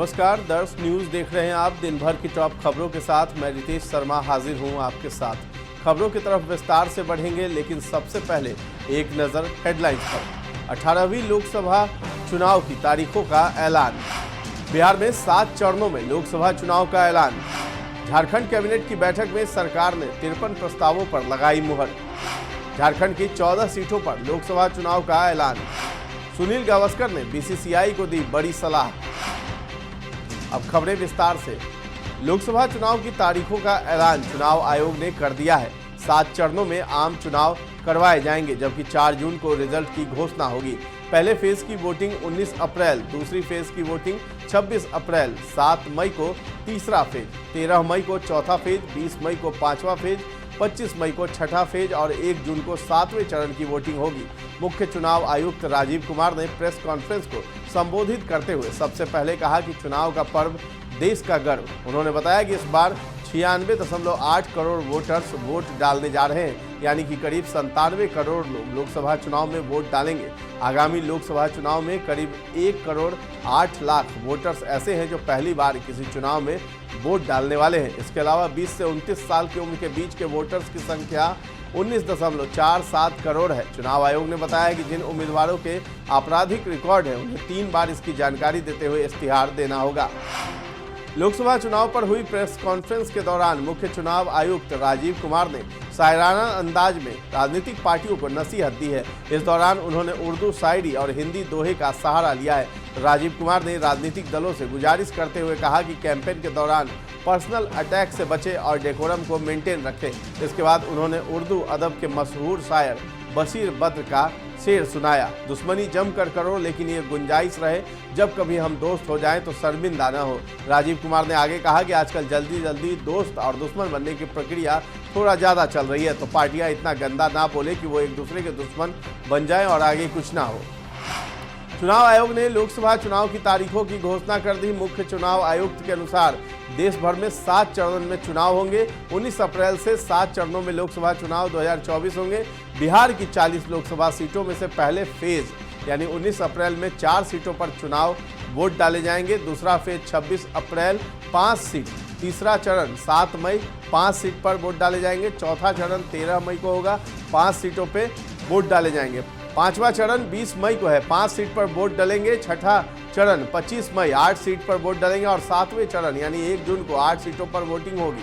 नमस्कार, दर्श न्यूज देख रहे हैं आप। दिन भर की टॉप खबरों के साथ मैं रितेश शर्मा हाजिर हूं आपके साथ। खबरों की तरफ विस्तार से बढ़ेंगे, लेकिन सबसे पहले एक नजर हेडलाइंस पर। 18वीं लोकसभा चुनाव की तारीखों का ऐलान। बिहार में 7 चरणों में लोकसभा चुनाव का ऐलान। झारखंड कैबिनेट की बैठक में सरकार ने 53 प्रस्तावों पर लगाई मुहर। झारखंड की 14 सीटों पर लोकसभा चुनाव का ऐलान। सुनील गावस्कर ने बीसीसीआई को दी बड़ी सलाह। अब खबरें विस्तार से। लोकसभा चुनाव की तारीखों का ऐलान चुनाव आयोग ने कर दिया है। 7 चरणों में आम चुनाव करवाए जाएंगे, जबकि 4 जून को रिजल्ट की घोषणा होगी। पहले फेज की वोटिंग 19 अप्रैल, दूसरी फेज की वोटिंग 26 अप्रैल, 7 मई को तीसरा फेज, 13 मई को चौथा फेज, 20 मई को पांचवा फेज, 25 मई को छठा फेज और 1 जून को 7वें चरण की वोटिंग होगी। मुख्य चुनाव आयुक्त राजीव कुमार ने प्रेस कॉन्फ्रेंस को संबोधित करते हुए सबसे पहले कहा कि चुनाव का पर्व देश का गर्व। उन्होंने बताया कि इस बार 96.8 करोड़ वोटर्स वोट डालने जा रहे हैं, यानी कि करीब 97 करोड़ लोग लोकसभा चुनाव में वोट डालेंगे। आगामी लोकसभा चुनाव में करीब 1 करोड़ 8 लाख वोटर्स ऐसे हैं जो पहली बार किसी चुनाव में वोट डालने वाले हैं। इसके अलावा 20 से 29 साल की उम्र के बीच के वोटर्स की संख्या 19.47 करोड़ है। चुनाव आयोग ने बताया कि जिन उम्मीदवारों के आपराधिक रिकॉर्ड है उन्हें 3 बार इसकी जानकारी देते हुए इश्तिहार देना होगा। लोकसभा चुनाव पर हुई प्रेस कॉन्फ्रेंस के दौरान मुख्य चुनाव आयुक्त राजीव कुमार ने शायराना अंदाज में राजनीतिक पार्टियों को नसीहत दी है। इस दौरान उन्होंने उर्दू शायरी और हिंदी दोहे का सहारा लिया है। राजीव कुमार ने राजनीतिक दलों से गुजारिश करते हुए कहा कि कैंपेन के दौरान पर्सनल अटैक से बचे और डेकोरम को मेंटेन रखें। इसके बाद उन्होंने उर्दू अदब के मशहूर शायर बशीर बद्र का शेर सुनाया। दुश्मनी जमकर करो, लेकिन ये गुंजाइश रहे जब कभी हम दोस्त हो जाएं तो शर्मिंदा न हो। राजीव कुमार ने आगे कहा कि आजकल जल्दी दोस्त और दुश्मन बनने की प्रक्रिया थोड़ा ज़्यादा चल रही है, तो पार्टियां इतना गंदा ना बोले कि वो एक दूसरे के दुश्मन बन जाएं और आगे कुछ ना हो। चुनाव आयोग ने लोकसभा चुनाव की तारीखों की घोषणा कर दी। मुख्य चुनाव आयुक्त के अनुसार देश भर में 7 चरणों में चुनाव होंगे। 19 अप्रैल से 7 चरणों में लोकसभा चुनाव 2024 होंगे। बिहार की 40 लोकसभा सीटों में से पहले फेज यानी 19 अप्रैल में 4 सीटों पर चुनाव वोट डाले जाएंगे। दूसरा फेज 26 अप्रैल 5 सीट, तीसरा चरण 7 मई 5 सीट पर वोट डाले जाएंगे। चौथा चरण 13 मई को होगा, 5 सीटों पर वोट डाले जाएंगे। पांचवा चरण 20 मई को है, 5 सीट पर वोट डालेंगे। छठा चरण 25 मई 8 सीट पर वोट डालेंगे और 7वें चरण यानी 1 जून को 8 सीटों पर वोटिंग होगी।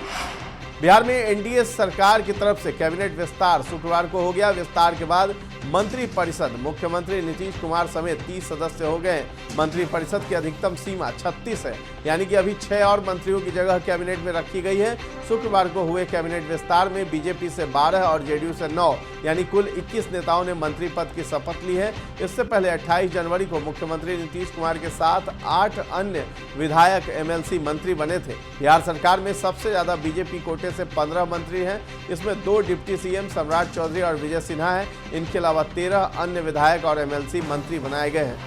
बिहार में एनडीए सरकार की तरफ से कैबिनेट विस्तार शुक्रवार को हो गया। विस्तार के बाद मंत्री परिषद मुख्यमंत्री नीतीश कुमार समेत 30 सदस्य हो गए। मंत्री परिषद की अधिकतम सीमा 36 है, यानी कि अभी 6 और मंत्रियों की जगह कैबिनेट में रखी गई है। शुक्रवार को हुए कैबिनेट विस्तार में बीजेपी से 12 और जेडीयू से 9 यानी कुल 21 नेताओं ने मंत्री पद की शपथ ली है। इससे पहले 28 जनवरी को मुख्यमंत्री नीतीश कुमार के साथ 8 अन्य विधायक एमएलसी मंत्री बने थे। बिहार सरकार में सबसे ज्यादा बीजेपी कोटे से 15 मंत्री हैं। इसमें 2 डिप्टी सीएम सम्राट चौधरी और विजय सिन्हा हैं। इनके अलावा 13 अन्य विधायक और एमएलसी मंत्री बनाए गए हैं।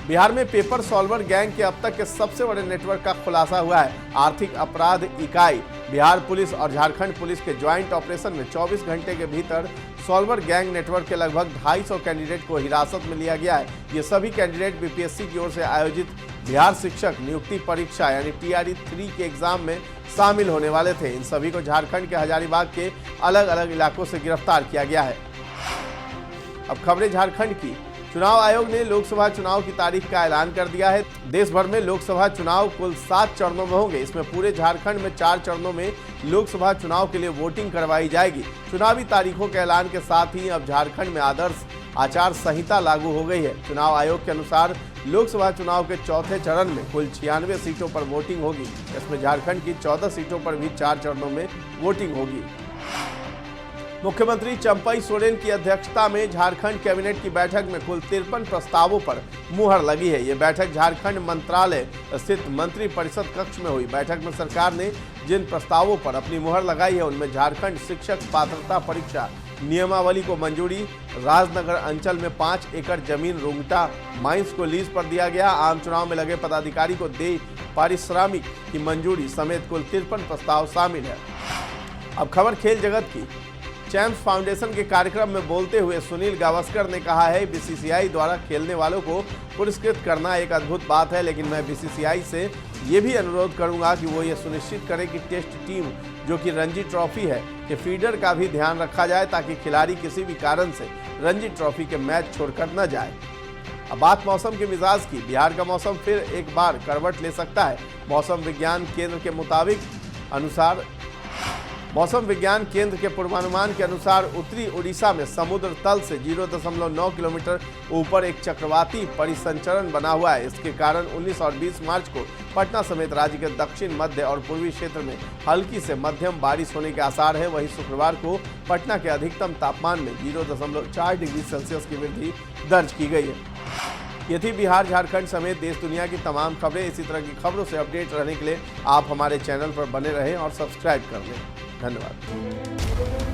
बिहार में पेपर सॉल्वर गैंग के अब तक के सबसे बड़े नेटवर्क का खुलासा हुआ है। आर्थिक अपराध इकाई बिहार पुलिस और झारखंड पुलिस के ज्वाइंट ऑपरेशन में 24 घंटे के भीतर सॉल्वर गैंग नेटवर्क के लगभग 250 कैंडिडेट को हिरासत में लिया गया है। ये सभी कैंडिडेट बीपीएससी की ओर से आयोजित बिहार शिक्षक नियुक्ति परीक्षा यानी TRE 3 के एग्जाम में शामिल होने वाले थे। इन सभी को झारखंड के हजारीबाग के अलग अलग इलाकों से गिरफ्तार किया गया है। अब खबरें झारखंड की। चुनाव आयोग ने लोकसभा चुनाव की तारीख का ऐलान कर दिया है। देश भर में लोकसभा चुनाव कुल 7 चरणों में होंगे। इसमें पूरे झारखंड में 4 चरणों में लोकसभा चुनाव के लिए वोटिंग करवाई जाएगी। चुनावी तारीखों के ऐलान के साथ ही अब झारखंड में आदर्श आचार संहिता लागू हो गई है। चुनाव आयोग के अनुसार लोकसभा चुनाव के चौथे चरण में कुल 96 सीटों पर वोटिंग होगी। इसमें झारखंड की 14 सीटों पर भी 4 चरणों में वोटिंग होगी। मुख्यमंत्री चंपई सोरेन की अध्यक्षता में झारखंड कैबिनेट की बैठक में कुल 53 प्रस्तावों पर मुहर लगी है। ये बैठक झारखंड मंत्रालय स्थित मंत्री परिषद कक्ष में हुई। बैठक में सरकार ने जिन प्रस्तावों पर अपनी मुहर लगाई है उनमें झारखंड शिक्षक पात्रता परीक्षा नियमावली को मंजूरी, राजनगर अंचल में 5 एकड़ जमीन रुंगटा माइंस को लीज पर दिया गया, आम चुनाव में लगे पदाधिकारी को देय पारिश्रमिक की मंजूरी समेत कुल 53 प्रस्ताव शामिल है। अब खबर खेल जगत की। चैंप्स फाउंडेशन के कार्यक्रम में बोलते हुए सुनील गावस्कर ने कहा है, बीसीसीआई द्वारा खेलने वालों को पुरस्कृत करना एक अद्भुत बात है, लेकिन मैं बीसीसीआई से ये भी अनुरोध करूंगा कि वो ये सुनिश्चित करे कि टेस्ट टीम जो कि रणजी ट्रॉफी है कि फीडर का भी ध्यान रखा जाए, ताकि खिलाड़ी किसी भी कारण से रणजी ट्रॉफी के मैच छोड़कर न जाए। अब बात मौसम के मिजाज की। बिहार का मौसम फिर एक बार करवट ले सकता है। मौसम विज्ञान केंद्र के पूर्वानुमान के अनुसार उत्तरी उड़ीसा में समुद्र तल से 0.9 किलोमीटर ऊपर एक चक्रवाती परिसंचरण बना हुआ है। इसके कारण 19 और 20 मार्च को पटना समेत राज्य के दक्षिण, मध्य और पूर्वी क्षेत्र में हल्की से मध्यम बारिश होने के आसार है। वहीं शुक्रवार को पटना के अधिकतम तापमान में 0.4 डिग्री सेल्सियस की वृद्धि दर्ज की गई है। ये थी बिहार, झारखंड समेत देश दुनिया की तमाम खबरें। इसी तरह की खबरों से अपडेट रहने के लिए आप हमारे चैनल पर बने रहें और सब्सक्राइब कर लें। धन्यवाद।